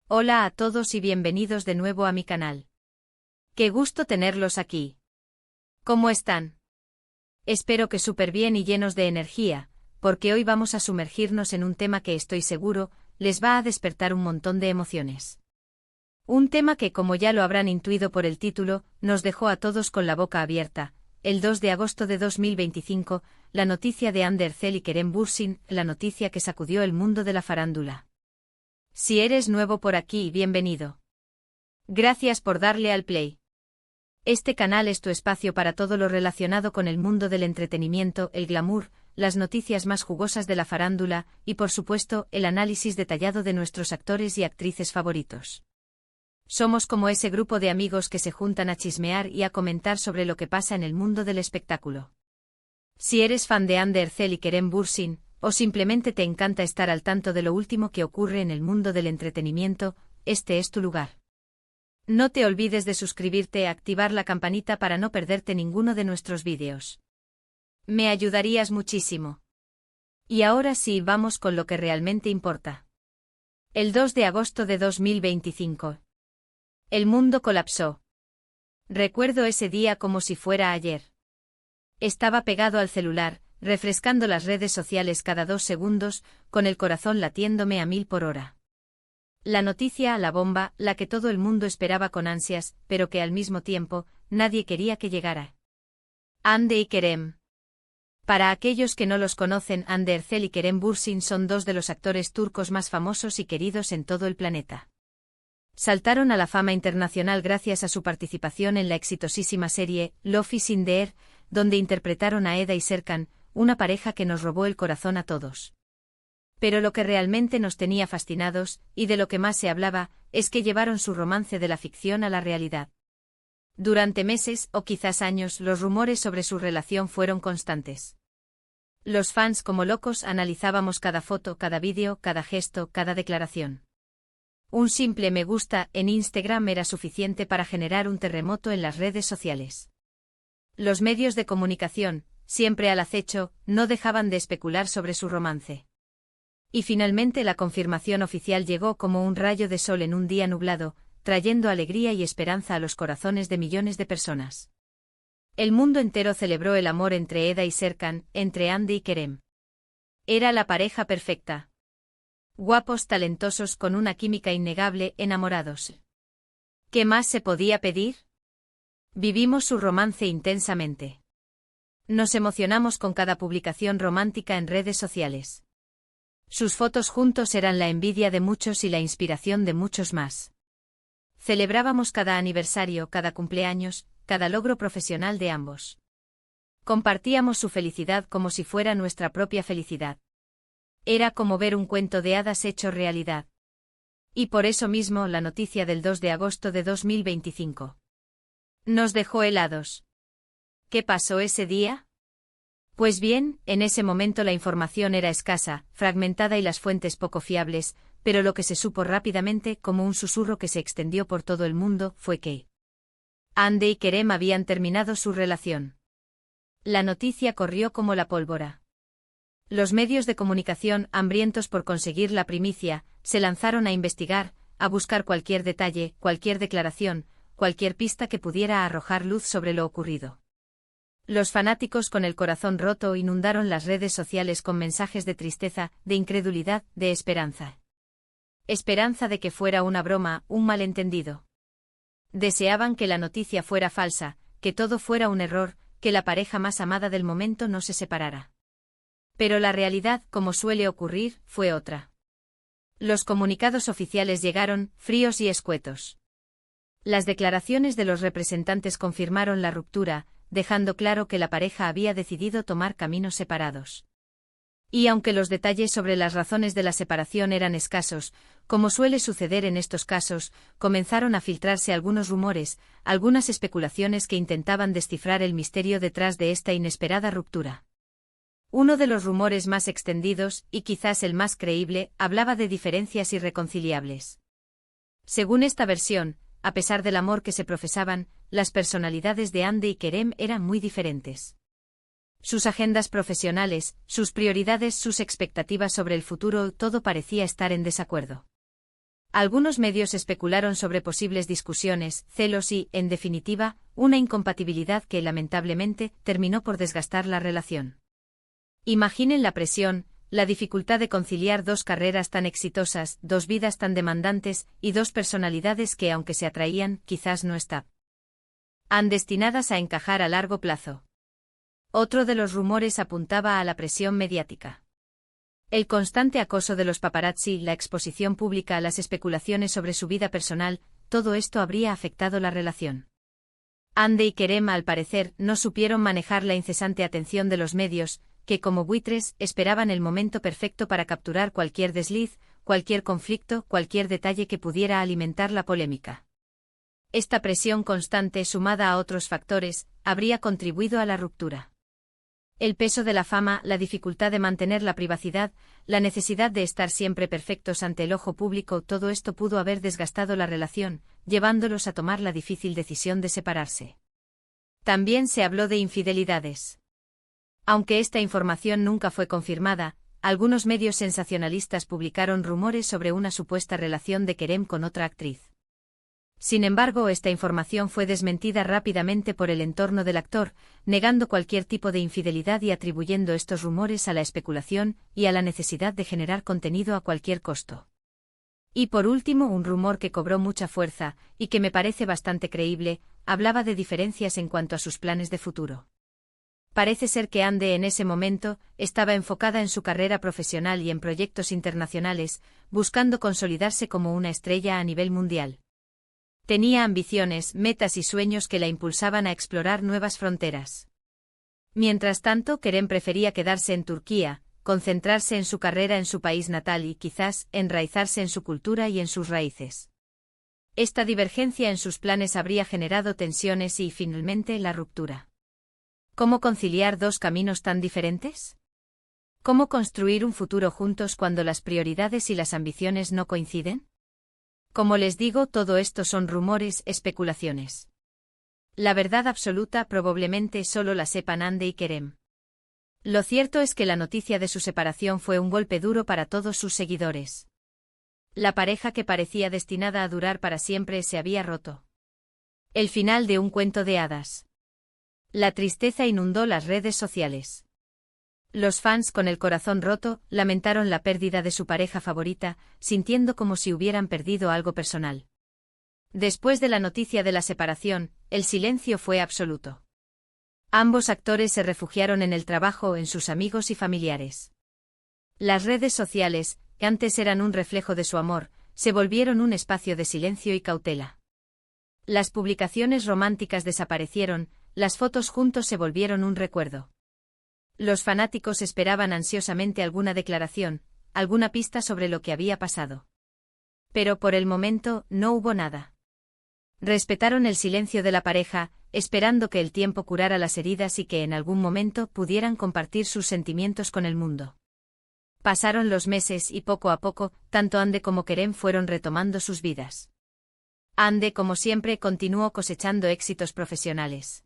Hola a todos y bienvenidos de nuevo a mi canal. Qué gusto tenerlos aquí. ¿Cómo están? Espero que súper bien y llenos de energía, porque hoy vamos a sumergirnos en un tema que estoy seguro les va a despertar un montón de emociones. Un tema que, como ya lo habrán intuido por el título, nos dejó a todos con la boca abierta. El 2 de agosto de 2025, la noticia de Hande Erçel y Kerem Bürsin, la noticia que sacudió el mundo de la farándula. Si eres nuevo por aquí, bienvenido. Gracias por darle al play. Este canal es tu espacio para todo lo relacionado con el mundo del entretenimiento, el glamour, las noticias más jugosas de la farándula y, por supuesto, el análisis detallado de nuestros actores y actrices favoritos. Somos como ese grupo de amigos que se juntan a chismear y a comentar sobre lo que pasa en el mundo del espectáculo. Si eres fan de Hande Erçel y Kerem Bürsin, o simplemente te encanta estar al tanto de lo último que ocurre en el mundo del entretenimiento, este es tu lugar. No te olvides de suscribirte y activar la campanita para no perderte ninguno de nuestros vídeos. Me ayudarías muchísimo. Y ahora sí, vamos con lo que realmente importa. El 2 de agosto de 2025. El mundo colapsó. Recuerdo ese día como si fuera ayer. Estaba pegado al celular, refrescando las redes sociales cada 2 segundos, con el corazón latiéndome a 1000 por hora. La noticia, la bomba, la que todo el mundo esperaba con ansias, pero que al mismo tiempo, nadie quería que llegara. Hande y Kerem. Para aquellos que no los conocen, Hande Erçel y Kerem Bürsin son dos de los actores turcos más famosos y queridos en todo el planeta. Saltaron a la fama internacional gracias a su participación en la exitosísima serie Love is in the Air, donde interpretaron a Eda y Serkan, una pareja que nos robó el corazón a todos. Pero lo que realmente nos tenía fascinados, y de lo que más se hablaba, es que llevaron su romance de la ficción a la realidad. Durante meses, o quizás años, los rumores sobre su relación fueron constantes. Los fans como locos analizábamos cada foto, cada vídeo, cada gesto, cada declaración. Un simple me gusta en Instagram era suficiente para generar un terremoto en las redes sociales. Los medios de comunicación, siempre al acecho, no dejaban de especular sobre su romance. Y finalmente la confirmación oficial llegó como un rayo de sol en un día nublado, trayendo alegría y esperanza a los corazones de millones de personas. El mundo entero celebró el amor entre Eda y Serkan, entre Hande y Kerem. Era la pareja perfecta. Guapos, talentosos, con una química innegable, enamorados. ¿Qué más se podía pedir? Vivimos su romance intensamente. Nos emocionamos con cada publicación romántica en redes sociales. Sus fotos juntos eran la envidia de muchos y la inspiración de muchos más. Celebrábamos cada aniversario, cada cumpleaños, cada logro profesional de ambos. Compartíamos su felicidad como si fuera nuestra propia felicidad. Era como ver un cuento de hadas hecho realidad. Y por eso mismo la noticia del 2 de agosto de 2025 nos dejó helados. ¿Qué pasó ese día? Pues bien, en ese momento la información era escasa, fragmentada y las fuentes poco fiables, pero lo que se supo rápidamente, como un susurro que se extendió por todo el mundo, fue que Hande y Kerem habían terminado su relación. La noticia corrió como la pólvora. Los medios de comunicación, hambrientos por conseguir la primicia, se lanzaron a investigar, a buscar cualquier detalle, cualquier declaración, cualquier pista que pudiera arrojar luz sobre lo ocurrido. Los fanáticos con el corazón roto inundaron las redes sociales con mensajes de tristeza, de incredulidad, de esperanza. Esperanza de que fuera una broma, un malentendido. Deseaban que la noticia fuera falsa, que todo fuera un error, que la pareja más amada del momento no se separara. Pero la realidad, como suele ocurrir, fue otra. Los comunicados oficiales llegaron, fríos y escuetos. Las declaraciones de los representantes confirmaron la ruptura, dejando claro que la pareja había decidido tomar caminos separados. Y aunque los detalles sobre las razones de la separación eran escasos, como suele suceder en estos casos, comenzaron a filtrarse algunos rumores, algunas especulaciones que intentaban descifrar el misterio detrás de esta inesperada ruptura. Uno de los rumores más extendidos, y quizás el más creíble, hablaba de diferencias irreconciliables. Según esta versión, a pesar del amor que se profesaban, las personalidades de Hande y Kerem eran muy diferentes. Sus agendas profesionales, sus prioridades, sus expectativas sobre el futuro, todo parecía estar en desacuerdo. Algunos medios especularon sobre posibles discusiones, celos y, en definitiva, una incompatibilidad que, lamentablemente, terminó por desgastar la relación. Imaginen la presión, la dificultad de conciliar dos carreras tan exitosas, dos vidas tan demandantes, y dos personalidades que, aunque se atraían, quizás no estaban destinadas a encajar a largo plazo. Otro de los rumores apuntaba a la presión mediática. El constante acoso de los paparazzi, la exposición pública a las especulaciones sobre su vida personal, todo esto habría afectado la relación. Hande y Kerem, al parecer, no supieron manejar la incesante atención de los medios, que como buitres esperaban el momento perfecto para capturar cualquier desliz, cualquier conflicto, cualquier detalle que pudiera alimentar la polémica. Esta presión constante, sumada a otros factores, habría contribuido a la ruptura. El peso de la fama, la dificultad de mantener la privacidad, la necesidad de estar siempre perfectos ante el ojo público, todo esto pudo haber desgastado la relación, llevándolos a tomar la difícil decisión de separarse. También se habló de infidelidades. Aunque esta información nunca fue confirmada, algunos medios sensacionalistas publicaron rumores sobre una supuesta relación de Kerem con otra actriz. Sin embargo, esta información fue desmentida rápidamente por el entorno del actor, negando cualquier tipo de infidelidad y atribuyendo estos rumores a la especulación y a la necesidad de generar contenido a cualquier costo. Y por último, un rumor que cobró mucha fuerza, y que me parece bastante creíble, hablaba de diferencias en cuanto a sus planes de futuro. Parece ser que Hande en ese momento estaba enfocada en su carrera profesional y en proyectos internacionales, buscando consolidarse como una estrella a nivel mundial. Tenía ambiciones, metas y sueños que la impulsaban a explorar nuevas fronteras. Mientras tanto, Kerem prefería quedarse en Turquía, concentrarse en su carrera en su país natal y, quizás, enraizarse en su cultura y en sus raíces. Esta divergencia en sus planes habría generado tensiones y, finalmente, la ruptura. ¿Cómo conciliar dos caminos tan diferentes? ¿Cómo construir un futuro juntos cuando las prioridades y las ambiciones no coinciden? Como les digo, todo esto son rumores, especulaciones. La verdad absoluta probablemente solo la sepan Hande y Kerem. Lo cierto es que la noticia de su separación fue un golpe duro para todos sus seguidores. La pareja que parecía destinada a durar para siempre se había roto. El final de un cuento de hadas. La tristeza inundó las redes sociales. Los fans, con el corazón roto, lamentaron la pérdida de su pareja favorita, sintiendo como si hubieran perdido algo personal. Después de la noticia de la separación, el silencio fue absoluto. Ambos actores se refugiaron en el trabajo, en sus amigos y familiares. Las redes sociales, que antes eran un reflejo de su amor, se volvieron un espacio de silencio y cautela. Las publicaciones románticas desaparecieron, las fotos juntos se volvieron un recuerdo. Los fanáticos esperaban ansiosamente alguna declaración, alguna pista sobre lo que había pasado. Pero por el momento, no hubo nada. Respetaron el silencio de la pareja, esperando que el tiempo curara las heridas y que en algún momento pudieran compartir sus sentimientos con el mundo. Pasaron los meses y poco a poco, tanto Hande como Kerem fueron retomando sus vidas. Hande, como siempre, continuó cosechando éxitos profesionales.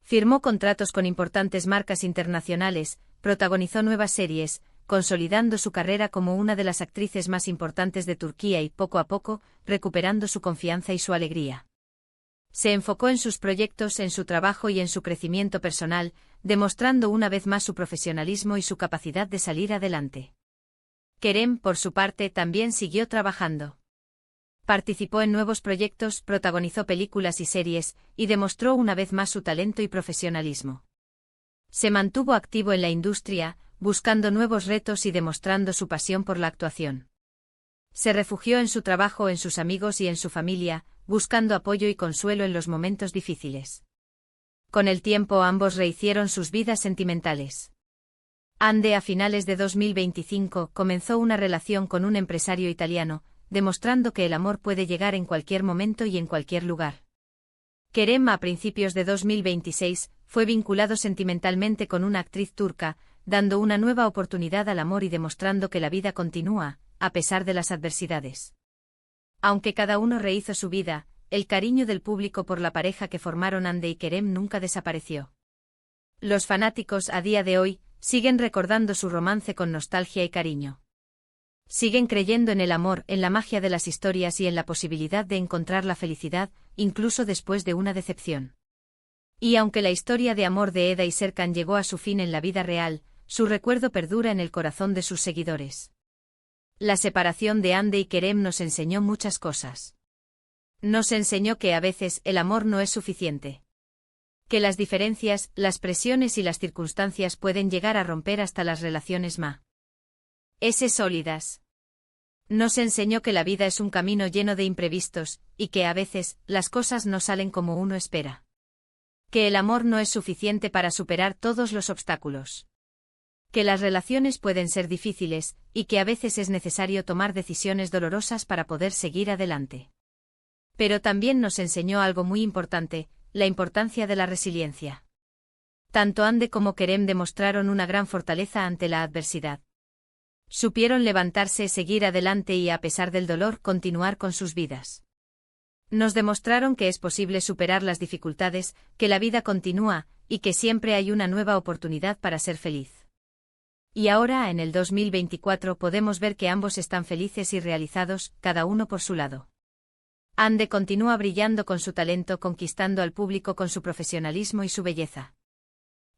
Firmó contratos con importantes marcas internacionales, protagonizó nuevas series, consolidando su carrera como una de las actrices más importantes de Turquía y, poco a poco, recuperando su confianza y su alegría. Se enfocó en sus proyectos, en su trabajo y en su crecimiento personal, demostrando una vez más su profesionalismo y su capacidad de salir adelante. Kerem, por su parte, también siguió trabajando. Participó en nuevos proyectos, protagonizó películas y series, y demostró una vez más su talento y profesionalismo. Se mantuvo activo en la industria, buscando nuevos retos y demostrando su pasión por la actuación. Se refugió en su trabajo, en sus amigos y en su familia, buscando apoyo y consuelo en los momentos difíciles. Con el tiempo ambos rehicieron sus vidas sentimentales. Hande, a finales de 2025, comenzó una relación con un empresario italiano, demostrando que el amor puede llegar en cualquier momento y en cualquier lugar. Kerem, a principios de 2026, fue vinculado sentimentalmente con una actriz turca, dando una nueva oportunidad al amor y demostrando que la vida continúa, a pesar de las adversidades. Aunque cada uno rehizo su vida, el cariño del público por la pareja que formaron Hande y Kerem nunca desapareció. Los fanáticos, a día de hoy, siguen recordando su romance con nostalgia y cariño. Siguen creyendo en el amor, en la magia de las historias y en la posibilidad de encontrar la felicidad, incluso después de una decepción. Y aunque la historia de amor de Eda y Serkan llegó a su fin en la vida real, su recuerdo perdura en el corazón de sus seguidores. La separación de Hande y Kerem nos enseñó muchas cosas. Nos enseñó que a veces el amor no es suficiente. Que las diferencias, las presiones y las circunstancias pueden llegar a romper hasta las relaciones más sólidas. Nos enseñó que la vida es un camino lleno de imprevistos, y que a veces las cosas no salen como uno espera. Que el amor no es suficiente para superar todos los obstáculos. Que las relaciones pueden ser difíciles, y que a veces es necesario tomar decisiones dolorosas para poder seguir adelante. Pero también nos enseñó algo muy importante, la importancia de la resiliencia. Tanto Hande como Kerem demostraron una gran fortaleza ante la adversidad. Supieron levantarse, seguir adelante y, a pesar del dolor, continuar con sus vidas. Nos demostraron que es posible superar las dificultades, que la vida continúa, y que siempre hay una nueva oportunidad para ser feliz. Y ahora, en el 2024, podemos ver que ambos están felices y realizados, cada uno por su lado. Hande continúa brillando con su talento, conquistando al público con su profesionalismo y su belleza.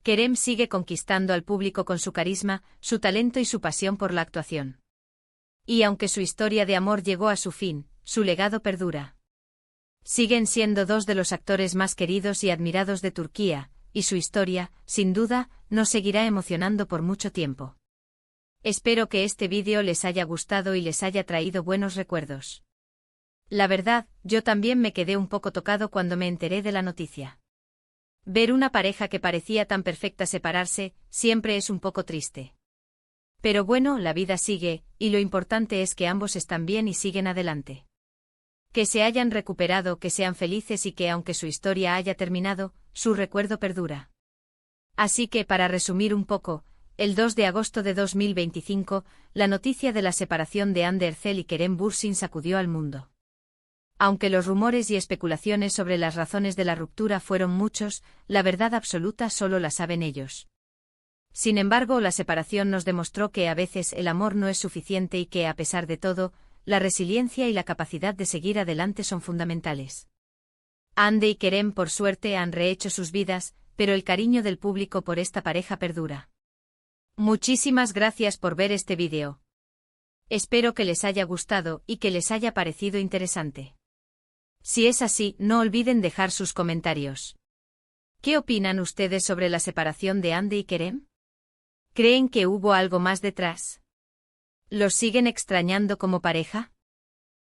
Kerem sigue conquistando al público con su carisma, su talento y su pasión por la actuación. Y aunque su historia de amor llegó a su fin, su legado perdura. Siguen siendo dos de los actores más queridos y admirados de Turquía, y su historia, sin duda, nos seguirá emocionando por mucho tiempo. Espero que este vídeo les haya gustado y les haya traído buenos recuerdos. La verdad, yo también me quedé un poco tocado cuando me enteré de la noticia. Ver una pareja que parecía tan perfecta separarse, siempre es un poco triste. Pero bueno, la vida sigue, y lo importante es que ambos están bien y siguen adelante. Que se hayan recuperado, que sean felices y que aunque su historia haya terminado, su recuerdo perdura. Así que para resumir un poco, el 2 de agosto de 2025, la noticia de la separación de Hande Erçel y Kerem Bürsin sacudió al mundo. Aunque los rumores y especulaciones sobre las razones de la ruptura fueron muchos, la verdad absoluta solo la saben ellos. Sin embargo, la separación nos demostró que a veces el amor no es suficiente y que, a pesar de todo, la resiliencia y la capacidad de seguir adelante son fundamentales. Hande y Kerem, por suerte, han rehecho sus vidas, pero el cariño del público por esta pareja perdura. Muchísimas gracias por ver este vídeo. Espero que les haya gustado y que les haya parecido interesante. Si es así, no olviden dejar sus comentarios. ¿Qué opinan ustedes sobre la separación de Hande y Kerem? ¿Creen que hubo algo más detrás? ¿Los siguen extrañando como pareja?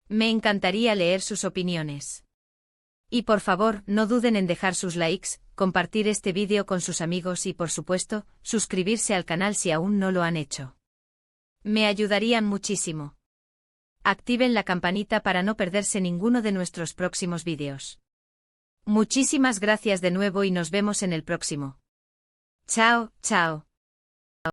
Me encantaría leer sus opiniones. Y por favor, no duden en dejar sus likes, compartir este vídeo con sus amigos y, por supuesto, suscribirse al canal si aún no lo han hecho. Me ayudarían muchísimo. Activen la campanita para no perderse ninguno de nuestros próximos vídeos. Muchísimas gracias de nuevo y nos vemos en el próximo. Chao, chao.